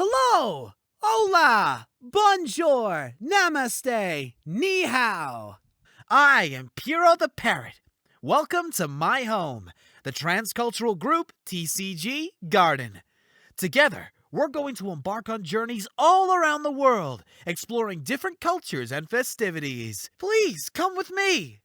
Hello! Hola! Bonjour! Namaste! Ni hao! I am Piro the Parrot. Welcome to my home, the TransCultural Group TCG Garden. Together, we're going to embark on journeys all around the world, exploring different cultures and festivities. Please come with me.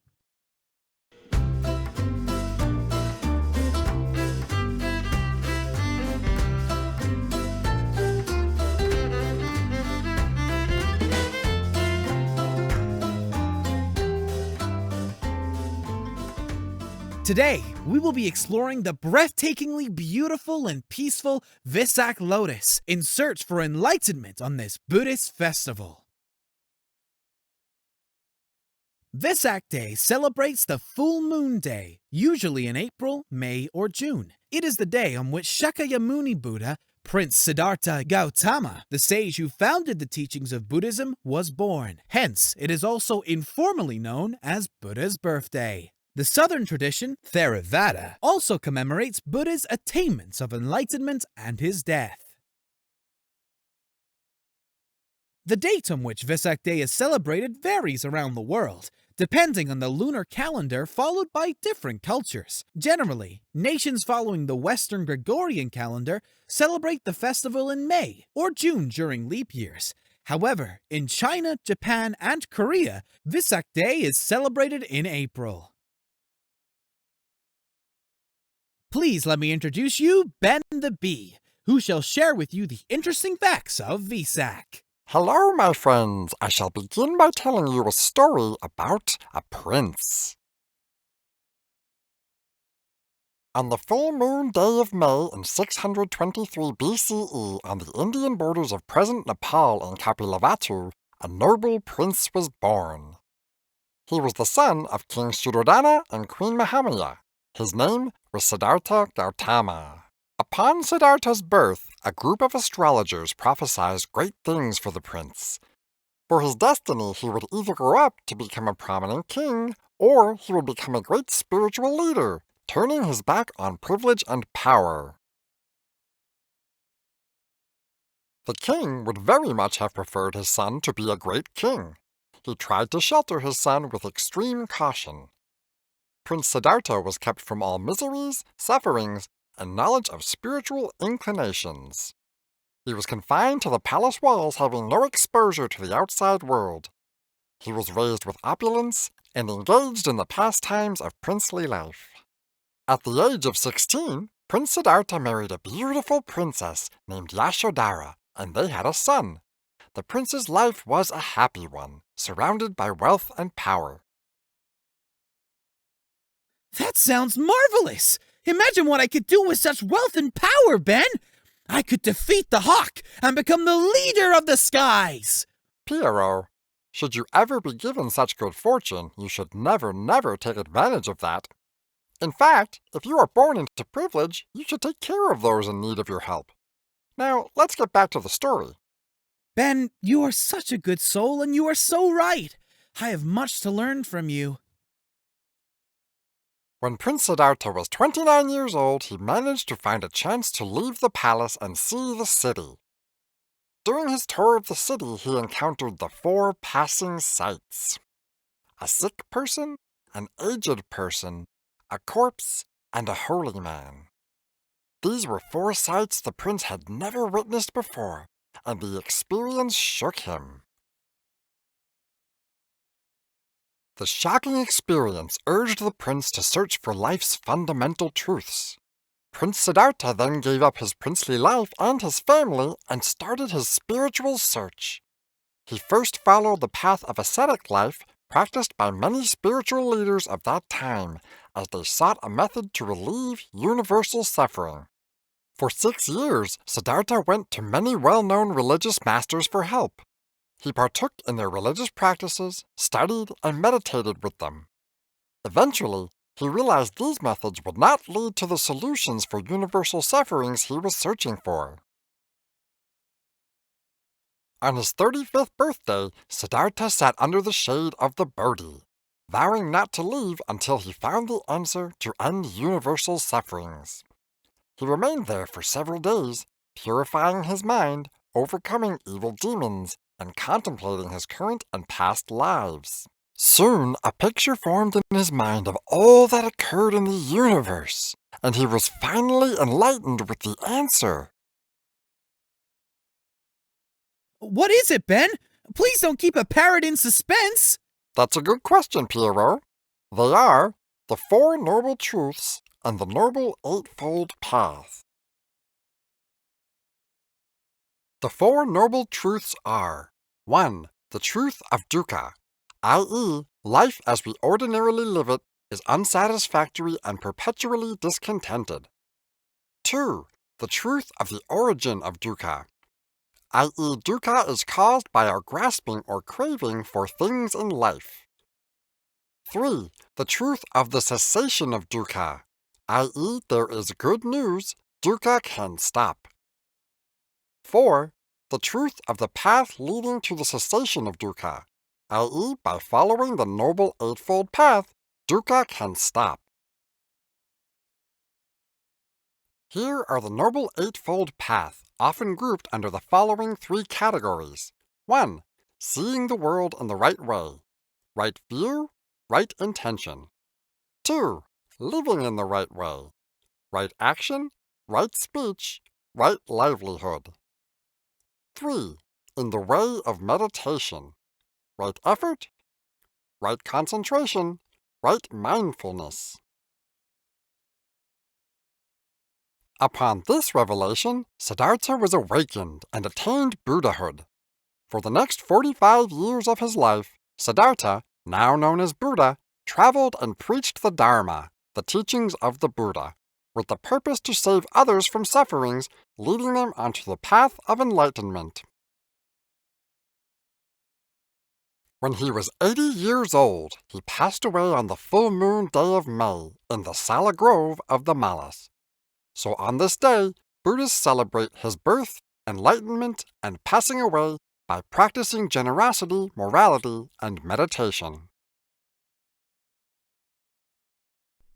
Today, we will be exploring the breathtakingly beautiful and peaceful Vesak lotus in search for enlightenment on this Buddhist festival. Vesak Day celebrates the full moon day, usually in April, May, or June. It is the day on which Shakyamuni Buddha, Prince Siddhartha Gautama, the sage who founded the teachings of Buddhism, was born. Hence, it is also informally known as Buddha's birthday. The southern tradition, Theravada, also commemorates Buddha's attainments of enlightenment and his death. The date on which Vesak Day is celebrated varies around the world, depending on the lunar calendar followed by different cultures. Generally, nations following the Western Gregorian calendar celebrate the festival in May or June during leap years. However, in China, Japan, and Korea, Vesak Day is celebrated in April. Please let me introduce you Ben the Bee, who shall share with you the interesting facts of Vesak. Hello, my friends. I shall begin by telling you a story about a prince. On the full moon day of May in 623 BCE, on the Indian borders of present Nepal and Kapilavatthu, a noble prince was born. He was the son of King Suddhodana and Queen Mahamaya. His name was Siddhartha Gautama. Upon Siddhartha's birth, a group of astrologers prophesied great things for the prince. For his destiny, he would either grow up to become a prominent king, or he would become a great spiritual leader, turning his back on privilege and power. The king would very much have preferred his son to be a great king. He tried to shelter his son with extreme caution. Prince Siddhartha was kept from all miseries, sufferings, and knowledge of spiritual inclinations. He was confined to the palace walls, having no exposure to the outside world. He was raised with opulence and engaged in the pastimes of princely life. At the age of 16, Prince Siddhartha married a beautiful princess named Yashodhara, and they had a son. The prince's life was a happy one, surrounded by wealth and power. That sounds marvelous! Imagine what I could do with such wealth and power, Ben! I could defeat the hawk and become the leader of the skies! Pierrot, should you ever be given such good fortune, you should never take advantage of that. In fact, if you are born into privilege, you should take care of those in need of your help. Now, let's get back to the story. Ben, you are such a good soul and you are so right. I have much to learn from you. When Prince Siddhartha was 29 years old, he managed to find a chance to leave the palace and see the city. During his tour of the city, he encountered the 4 passing sights: a sick person, an aged person, a corpse, and a holy man. These were 4 sights the prince had never witnessed before, and the experience shook him. The shocking experience urged the prince to search for life's fundamental truths. Prince Siddhartha then gave up his princely life and his family and started his spiritual search. He first followed the path of ascetic life practiced by many spiritual leaders of that time, as they sought a method to relieve universal suffering. For 6 years, Siddhartha went to many well-known religious masters for help. He partook in their religious practices, studied, and meditated with them. Eventually, he realized these methods would not lead to the solutions for universal sufferings he was searching for. On his 35th birthday, Siddhartha sat under the shade of the Bodhi, vowing not to leave until he found the answer to end universal sufferings. He remained there for several days, purifying his mind, overcoming evil demons and contemplating his current and past lives. Soon, a picture formed in his mind of all that occurred in the universe, and he was finally enlightened with the answer. What is it, Ben? Please don't keep a parrot in suspense. That's a good question, Pierrot. They are the Four Noble Truths and the Noble Eightfold Path. The Four Noble Truths are 1. The truth of dukkha, i.e., life as we ordinarily live it is unsatisfactory and perpetually discontented. 2. The truth of the origin of dukkha, i.e., dukkha is caused by our grasping or craving for things in life. 3. The truth of the cessation of dukkha, i.e., there is good news, dukkha can stop. 4. The truth of the path leading to the cessation of dukkha, i.e., by following the Noble Eightfold Path, dukkha can stop. Here are the Noble Eightfold Path, often grouped under the following 3 categories. 1. Seeing the world in the right way. Right view, right intention. 2. Living in the right way. Right action, right speech, right livelihood. 3. In the way of meditation. Right effort, right concentration, right mindfulness. Upon this revelation, Siddhartha was awakened and attained Buddhahood. For the next 45 years of his life, Siddhartha, now known as Buddha, traveled and preached the Dharma, the teachings of the Buddha, with the purpose to save others from sufferings, leading them onto the path of enlightenment. When he was 80 years old, he passed away on the full moon day of May in the Sala Grove of the Malas. So on this day, Buddhists celebrate his birth, enlightenment, and passing away by practicing generosity, morality, and meditation.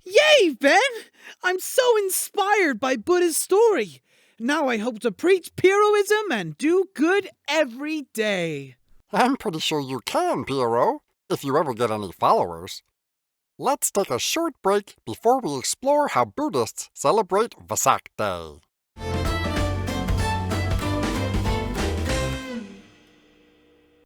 Yay, Ben! I'm so inspired by Buddha's story. Now I hope to preach Pierrotism and do good every day. I'm pretty sure you can, Pierrot, if you ever get any followers. Let's take a short break before we explore how Buddhists celebrate Vesak Day.